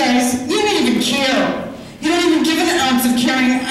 guys, you don't even care. You don't even give an ounce of caring.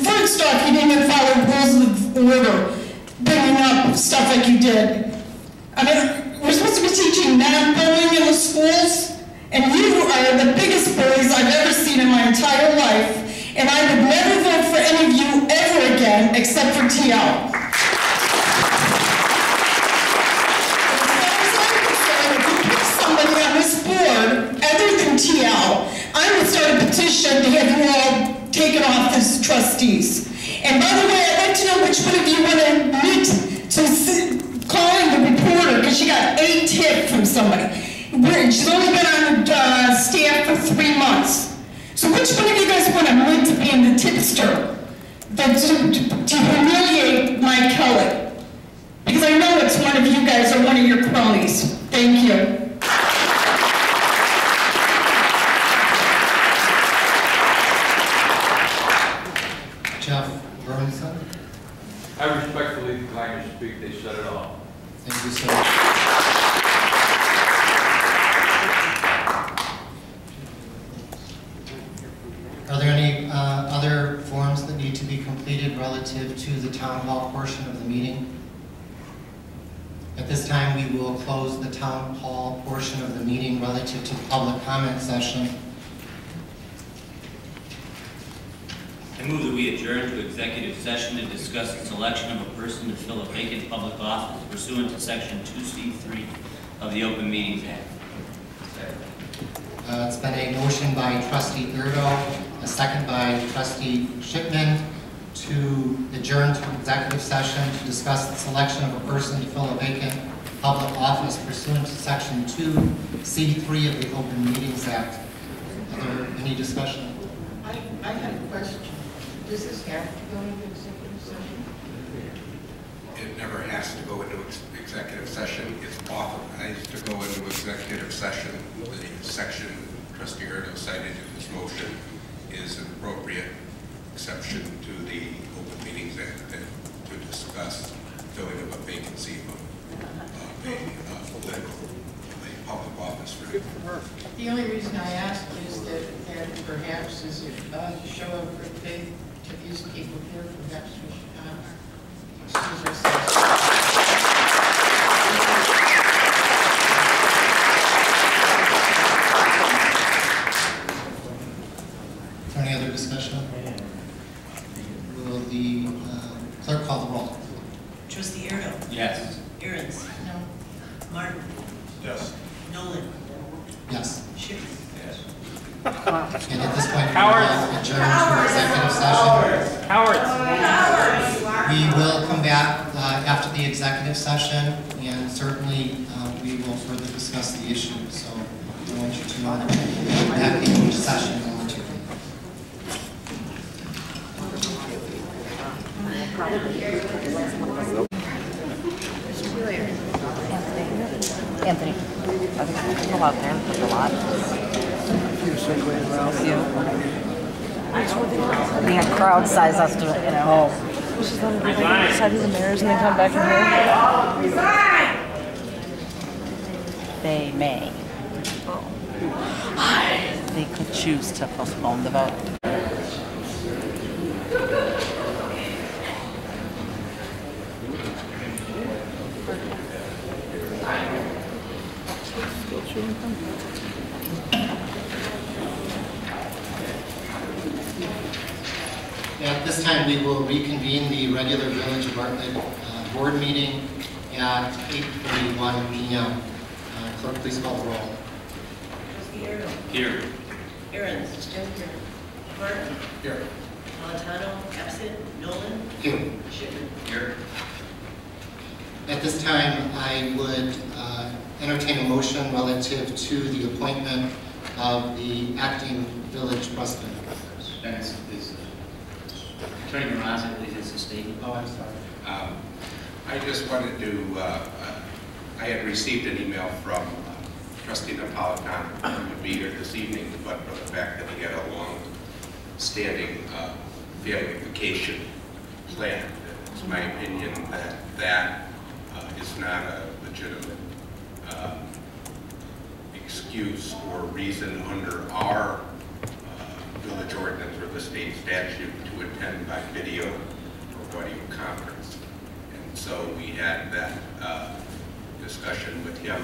First off, you didn't even follow rules of order, bringing up stuff like you did. I mean, we're supposed to be teaching non-bullying in the schools, and you are the biggest bullies I've ever seen in my entire life, and I would never vote for any of you ever again, except for TL. Somebody on this board, other than TL, I would start a petition to have you all taken off as trustees. And by the way, I'd like to know which one of you want to meet to calling the reporter because she got 8 tips from somebody. She's only been on staff for 3 months. So which one of you guys want to meet to be in the tipster to humiliate Mike Kelly? Because I know it's one of you guys or one of your cronies. Thank you. I respectfully decline to speak. They said it all. Thank you, sir. Are there any other forms that need to be completed relative to the town hall portion of the meeting? At this time, we will close the town hall portion of the meeting relative to the public comment session. I move that we adjourn to executive session to discuss the selection of a person to fill a vacant public office pursuant to Section 2C3 of the Open Meetings Act. It's been a motion by Trustee Airdo, a second by Trustee Shipman to adjourn to executive session to discuss the selection of a person to fill a vacant public office pursuant to Section 2C3 of the Open Meetings Act. Are there any discussion? I had a question. Does this have to go into executive session? It never has to go into executive session. It's authorized to go into executive session. The section Trustee Airdo cited in this motion is an appropriate exception to the Open Meetings Act to discuss filling of a vacancy of a public office. The only reason I ask is that perhaps is it a show of good faith to these people here, perhaps we should excuse ourselves. Any other discussion? Will the clerk call the roll? Trustee Airdo? Yes. Aaron's? No. Martin? Yes. Nolan? Yes. Shipman? Yes. And at this point, we will adjourn to executive session. Cowards. We will come back after the executive session, and certainly we will further discuss the issue. So I want you to know that in session number 2. Anthony, I think go out there and put a lot. The crowd size estimate, you know. Which is not a big side of the mirrors and they come back in here. They may. They could choose to postpone the vote. At this time, we will reconvene the regular Village of Bartlett board meeting at 8:31 p.m. Clerk, please call the roll. Trustee Airdo? Here. Aaron's? Still here. Martin? Here. Napolitano? Absent. Nolan? Here. Shipman? Here. At this time, I would entertain a motion relative to the appointment of the acting village president. Dennis, please. Attorney Morazzi, please, as a statement. Oh, I'm sorry. I just wanted to, I had received an email from Trustee Napolitano who would be here this evening, but for the fact that he had a long-standing family vacation plan. It's my opinion that that is not a legitimate excuse or reason under our village ordinance or the state statute to attend by video or audio conference. And so we had that discussion with him,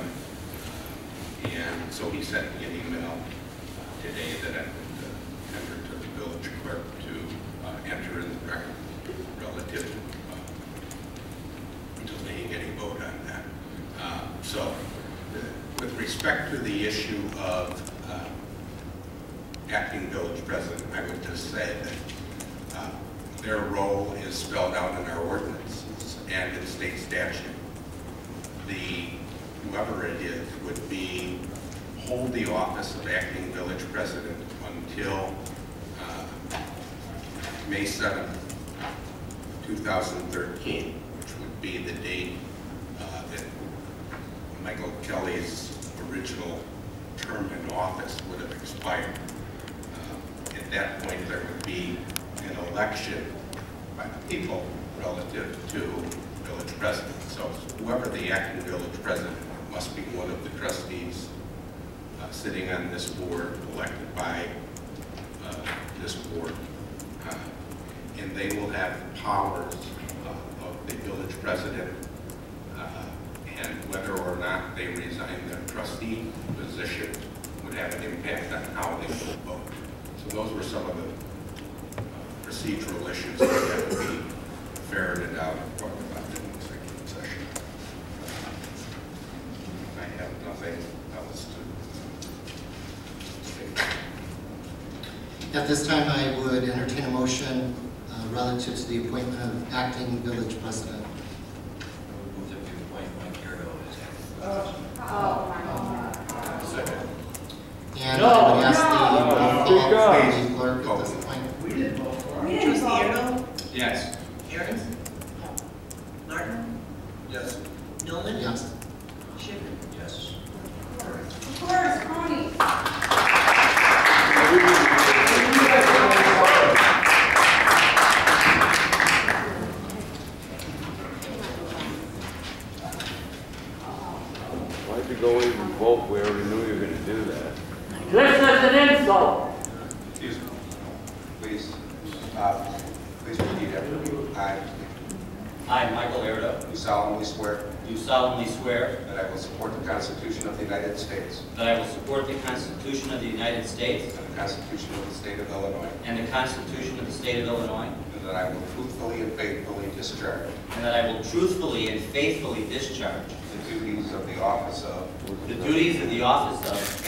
and so he sent me an email today that I would enter to the village clerk to enter in the record relative to delaying any vote on that. With respect to the issue of acting village president, I would just say that their role is spelled out in our ordinances and in state statute. Whoever it is would hold the office of acting village president until May 7th, 2013, which would be the date that Michael Kelly's original term in office would have expired. At that point, there would be an election by the people relative to village president. So whoever the acting village president must be one of the trustees sitting on this board, elected by this board. And they will have powers of the village president, and whether or not they resign their trustee position would have an impact on how they will vote. So those were some of the procedural issues that have to be ferreted out and talked about in the executive session. I have nothing else to say. At this time, I would entertain a motion relative to the appointment of acting village president. Move that we appoint Mike Airdo as Second. And I would ask the clerk at this point. Trustee Airdo? Yes. Aaron's? Martin? Yes. Nolan? Yes. Shipman? Yes. Of course, Connie. Why'd you go even vote? We already knew you were gonna do that. This is an insult. Excuse me. Please, please repeat after me. I, Michael Airdo, Do solemnly swear do solemnly swear that I will support the Constitution of the United States that I will support the Constitution of the United States and the Constitution of the State of Illinois, and the Constitution of the State of Illinois, and that I will truthfully and faithfully discharge and that I will truthfully and faithfully discharge the duties of the office of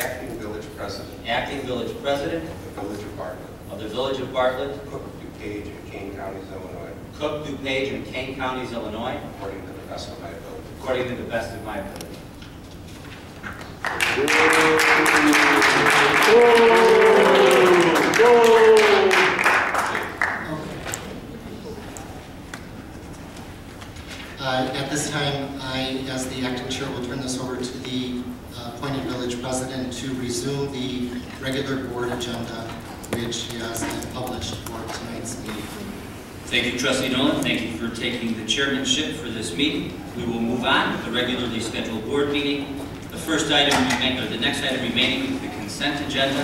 acting village president acting village president of the Village of Bartlett, of the Village of Bartlett, Cook, DuPage, and Kane Counties, Illinois, Cook, DuPage, and Kane Counties, Illinois, according to the best of my ability. according to the best of my ability. At this time, I, as the acting chair, will turn this over to the appointed village president to resume the regular board agenda, which has been published for tonight's meeting. Thank you, Trustee Nolan. Thank you for taking the chairmanship for this meeting. We will move on to the regularly scheduled board meeting. The next item remaining is the consent agenda.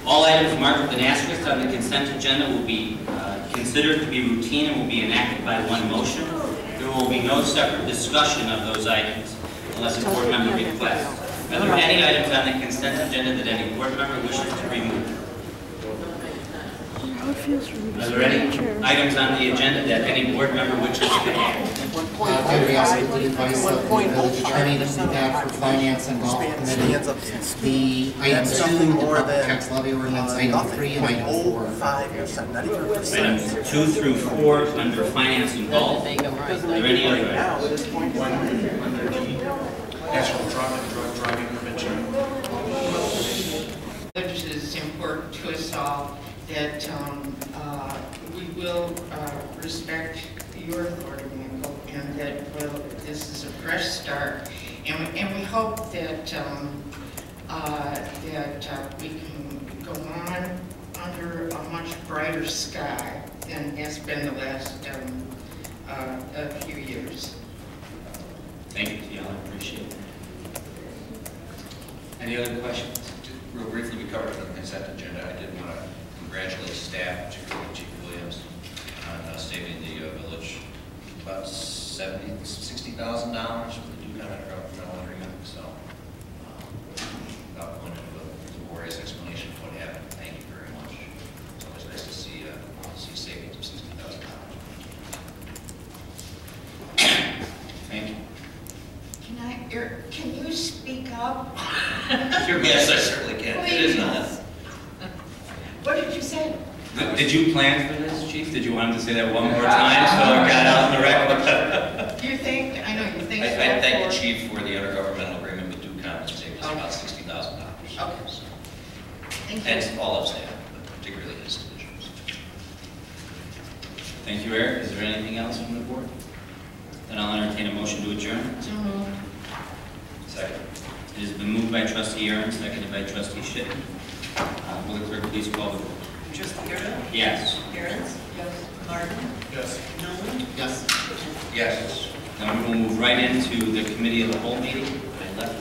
All items marked with an asterisk on the consent agenda will be considered to be routine and will be enacted by one motion. There will be no separate discussion of those items unless a board member requests. Are there any items on the consent agenda that any board member wishes to remove? Are there any items on the agenda that any board member wishes to add? Could we ask with the advice of the village attorney that we have for finance and golf committee, the item 2, the tax levy ordinance, item 3, and item 4. Items 2 through 4 under finance and golf. Are there any other items? National driving prevention. It is important to us all that we will respect your authority, Michael, and that this is a fresh start. And we hope that we can go on under a much brighter sky than has been the last few years. Thank you, Tiana. I appreciate it. Any other questions? Real briefly, we covered it on the consent agenda. I did want to congratulate staff, particularly Chief Williams, on saving the village about $60,000 for the Duke intergovernmental agreement. So, without going into a laborious explanation of what happened, thank you very much. It's always nice to see savings of $60,000. Thank you. Can you speak up? Sure. Yes, I certainly can. It is not. What did you say? Did you plan for this, Chief? Did you want him to say that one more time so it got out in the record? Do you think, I know you think. I thank the chief for the intergovernmental agreement with Duke Commons, saving us about $60,000. Okay. Thank you. And all of staff, but particularly his divisions. Thank you, Eric. Is there anything else from the board? Then I'll entertain a motion to adjourn. So moved. Second. It has been moved by Trustee Aaron, seconded by Trustee Shipman. Will the clerk please call the roll? Trustee Airdo? Yes. Aaron's? Yes. Martin? Yes. Nolan? Yes. Shipman? Yes. Now we will move right into the committee of the whole meeting. I left